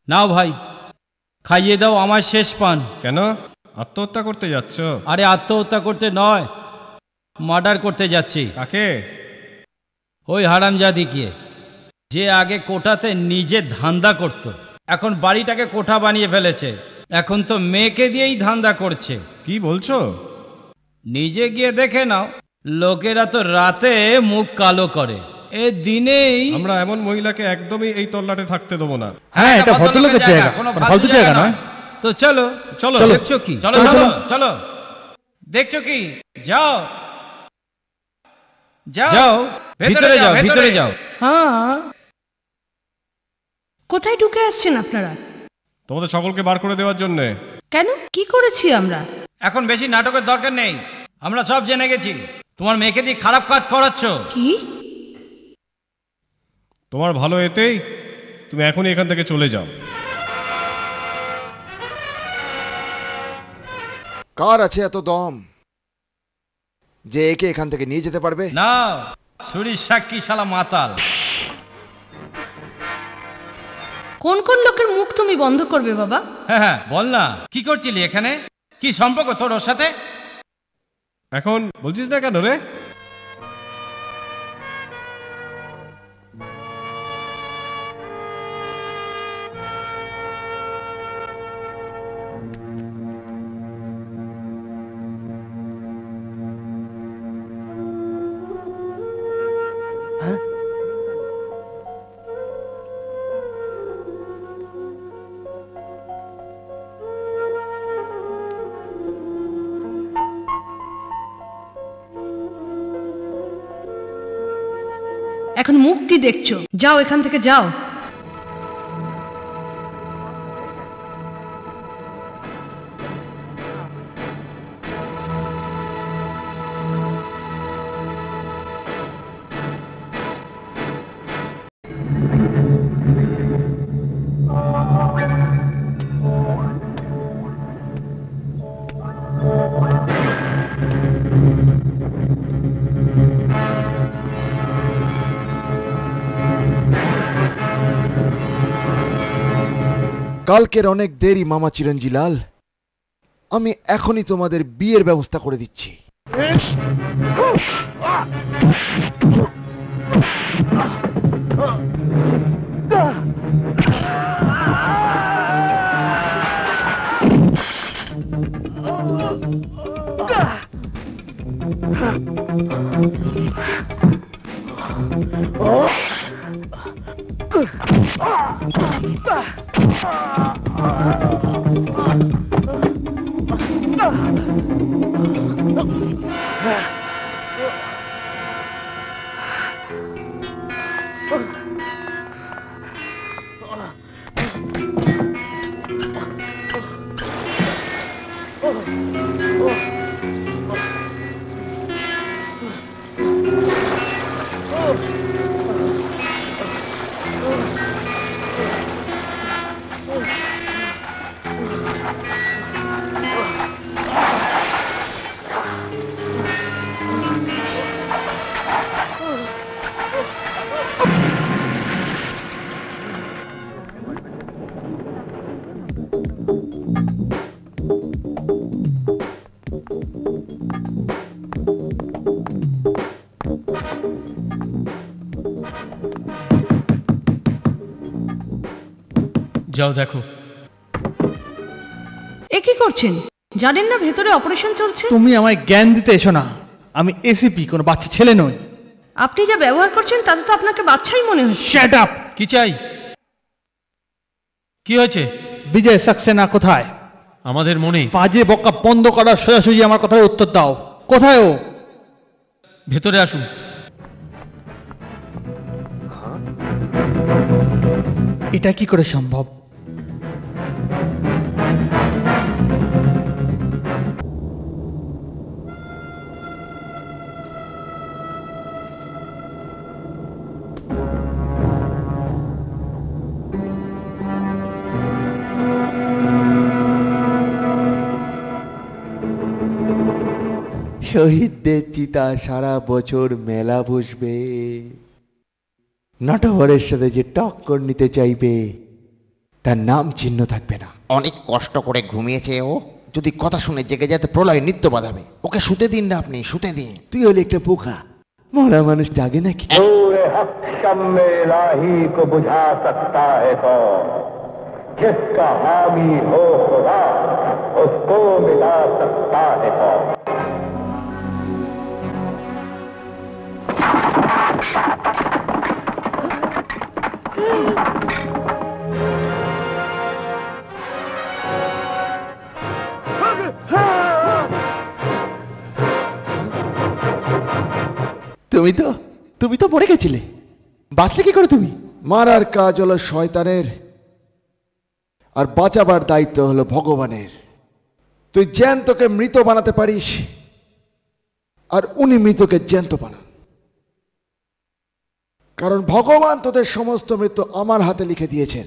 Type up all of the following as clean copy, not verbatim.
নাও ভাই, খাইয়ে দাও আমার শেষ পান। কেন আত্মহত্যা করতে যাচ্ছ? আরে আত্মহত্যা করতে নয়, মার্ডার করতে যাচ্ছি। কাকে? ওই হারামজাদিকে, যে আগে কোঠাতে নিজে ধান্দা করত, এখন বাড়িটাকে কোঠা বানিয়ে ফেলেছে। এখন তো মেয়েকে দিয়েই ধান্দা করছে। কি বলছো? নিজে গিয়ে দেখে নাও। লোকেরা তো রাতে মুখ কালো করে, এ দিনেই। আমরা এমন মহিলাকে একদমই এই তল্লাটে থাকতে দেবো না। হ্যাঁ, এটা ভদ্রলোকের জায়গা, কোনো ফালতু জায়গা নয়। তো চলো চলো। দেখছো কি? চলো চলো চলো, দেখছো কি? যাও যাও, ভিতরে যাও, ভিতরে যাও। হ্যাঁ, কোথায় ঢুকে আসছেন আপনারা? তোমাদের সকলকে বার করে দেওয়ার জন্যে। কেন, কি করেছি আমরা? এখন বেশি নাটকের দরকার নেই, আমরা সব জেনে গেছি। তোমার মেয়েকে দিয়ে খারাপ কাজ করাচ্ছ। কি? তোমার ভালো এতেই তুমি এখনই এখান থেকে চলে যাও। কার আছে এত দম যে একে এখান থেকে নিয়ে যেতে পারবে? না, সুরির সাক্ষী শালা মাতাল। কোন কোন লোকের মুখ তুমি বন্ধ করবে বাবা? হ্যাঁ বল না, কি করছিলি এখানে? কি সম্পর্ক তোর ওর সাথে? এখন বলছিস না কেন রে? এখন মুখ কি দেখছো? যাও এখান থেকে, যাও। কালকের অনেক দেরি মামা চিরঞ্জিলাল, আমি এখনই তোমাদের বিয়ের ব্যবস্থা করে দিচ্ছি। যাও দেখো। এ কি করছেন? জানেন না ভেতরে অপারেশন চলছে? তুমি আমায় জ্ঞান দিতে এসো না, আমি এসিপি, কোনো বাচ্চা ছেলে নই। আপনি যা ব্যবহার করছেন তাতে তো আপনাকে বাচ্চাই মনে হচ্ছে। Shut up! কি চাই? কি হয়েছে? বিজয় সাক্সেনা কোথায়? আমাদের মনে। বাজে বকা বন্ধ করার, সোজাসুজি আমার কথার উত্তর দাও। কোথায় ও? ভেতরে আসুন। এটা কি করে সম্ভব? শহীদদের চিতা সারা বছর মেলা বসবে, নটবরের সাথে যে টক্কর নিতে চাইবে তার নাম চিহ্ন থাকবে না। অনেক কষ্ট করে ঘুমিয়েছে ও, যদি কথা শুনে জেগে যেতে প্রলয় নৃত্য বাঁধাবে। ওকে শুতে দিন না, আপনি শুতে দিন। তুই হলে একটা পোকা, মরা মানুষ জাগে নাকি? नूरे हक शम्मे इलाही को बुझा सकता है कौन? जिसका हामी हो खुदा उसको मिला सकता है कौन? তুমি তো পড়ে গেছিলে, বাঁচলে কি করে তুমি? মারার কাজ হলো শয়তানের, আর বাঁচাবার দায়িত্ব হলো ভগবানের। তুই জ্যান্তকে মৃত বানাতে পারিস, আর উনি মৃতকে জ্যান্ত বানান। কারণ ভগবান তোদের সমস্ত মৃত্যু আমার হাতে লিখে দিয়েছেন,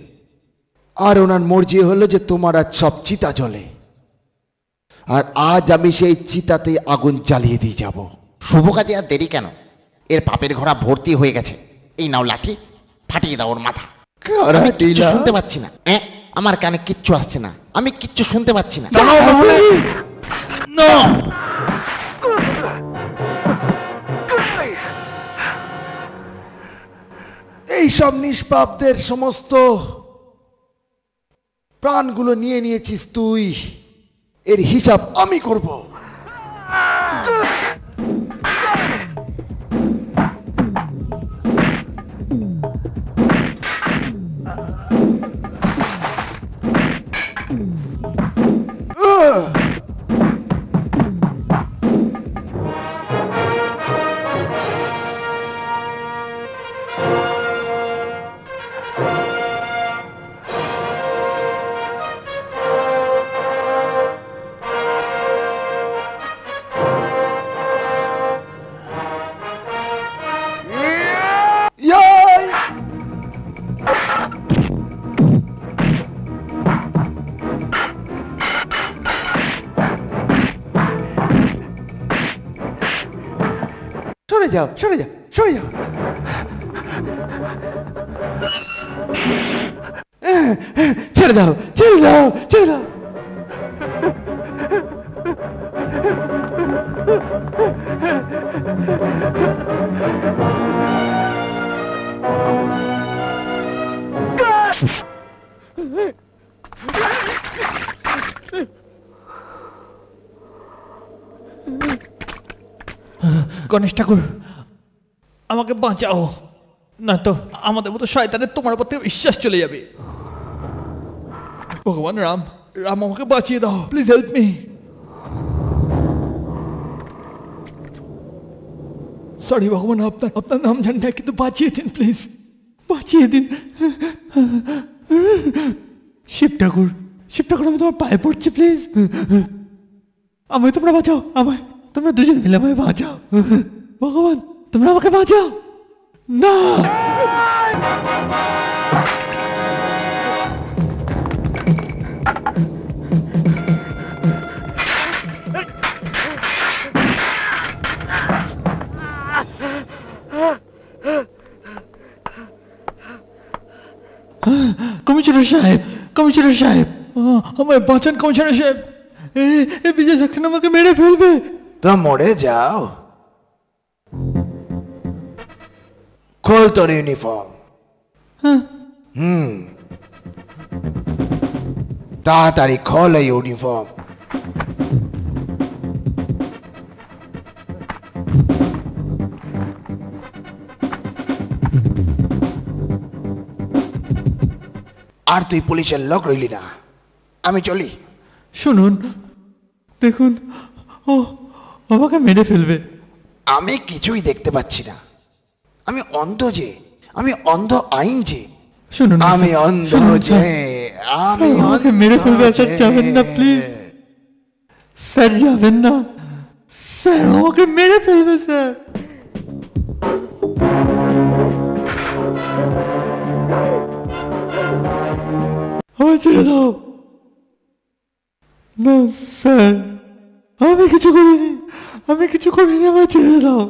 আর ওনার মর্জি হলো যে তোমার আজ সব চিতা জ্বলে, আর আজ আমি সেই চিতাতে আগুন জ্বালিয়ে দিয়ে যাব। শুভ কাজে আর দেরি কেন? এর পাপের ঘোড়া ভর্তি হয়ে গেছে। এই নাও লাঠি, ফাটিয়ে দাও ওর মাথা। আমি কিচ্ছু শুনতে পাচ্ছি না, আমার কানে কিচ্ছু আসছে না, আমি কিচ্ছু শুনতে পাচ্ছি না। এই সব নিষ্পাপদের সমস্ত প্রাণগুলো নিয়ে নিয়েছিস তুই, এর হিসাব আমি করব। সরে যাও, সরে যাও, সরে যাও। ছেড়ে দাও, ছেড়ে দাও, ছেড়ে দাও। গণেশ ঠাকুর, আমাকে বাঁচাও, না তো আমাদের মতো শয়তানের তোমার উপর থেকে বিশ্বাস চলে যাবে। ভগবান রাম, রাম আমাকে বাঁচিয়ে দাও, প্লিজ হেল্প মি। সরি ভগবান, আপনার নাম জানি না, কিন্তু বাঁচিয়ে দিন প্লিজ, বাঁচিয়ে দিন। শিব ঠাকুর, শিব ঠাকুর, আমি তোমার পায়ে পড়ছি প্লিজ, আমায় তোমরা বাঁচাও, আমায় তোমরা দুজন মিলে আমায় বাঁচাও। ভগবান তোমরা আমাকে বাঁচাও না। কমিশনার সাহেব, কমিশনার সাহেব, আমায় বাঁচান কমিশনার সাহেব, বিজয় সাক্সেনা আমাকে মেরে ফেলবে। তো মরে যাও, খোল তোর ইউনিফর্ম। তাড়াতাড়ি খোল এই ইউনিফর্ম। আর তুই পুলিশের লোক রইলি না, আমি চলি। শুনুন, দেখুন, ও আমাকে মেরে ফেলবে। আমি কিছুই দেখতে পাচ্ছি না, আমি অন্ধ যে, আমি অন্ধ আইন যে। শুনুন, আমি অন্ধ যে, আমি আমাকে মেরে ফেলবে। স্যার যাবেন না প্লিজ, স্যার যাবেন না, স্যার আমাকে মেরে ফেলবে স্যার। আমায় ছেড়ে দাও। না স্যার, আমি কিছু করিনি, আমি কিছু করিনি, আমায় ছেড়ে দাও।